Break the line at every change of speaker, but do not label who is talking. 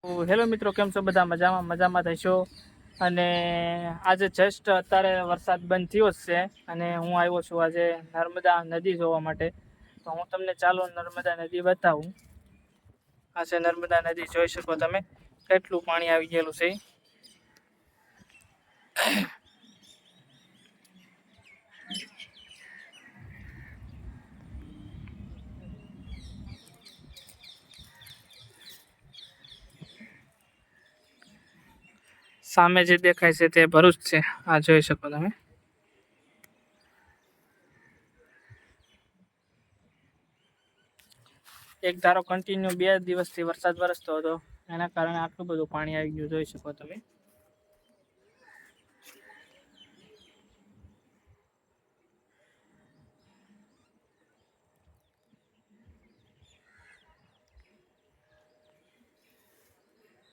Hello મિત્રો, કેમ છો બધા? મજામાં થઈશો. અને આજે જસ્ટ અત્યારે વરસાદ બંધ થયો છે અને હું આવ્યો છું આજે નર્મદા નદી જોવા માટે. તો હું તમને ચાલો નર્મદા નદી બતાવું. આ છે નર્મદા નદી, જોઈ શકો તમે કેટલું પાણી આવી ગયેલું છે. સામે જે દેખાય છે તે ભરૂચ છે, આ જોઈ શકો તમે. એક ધારો કન્ટિન્યુ 2 દિવસથી વરસાદ વરસતો હતો, એના કારણે આટલું બધું પાણી આવી ગયું, જોઈ શકો તમે.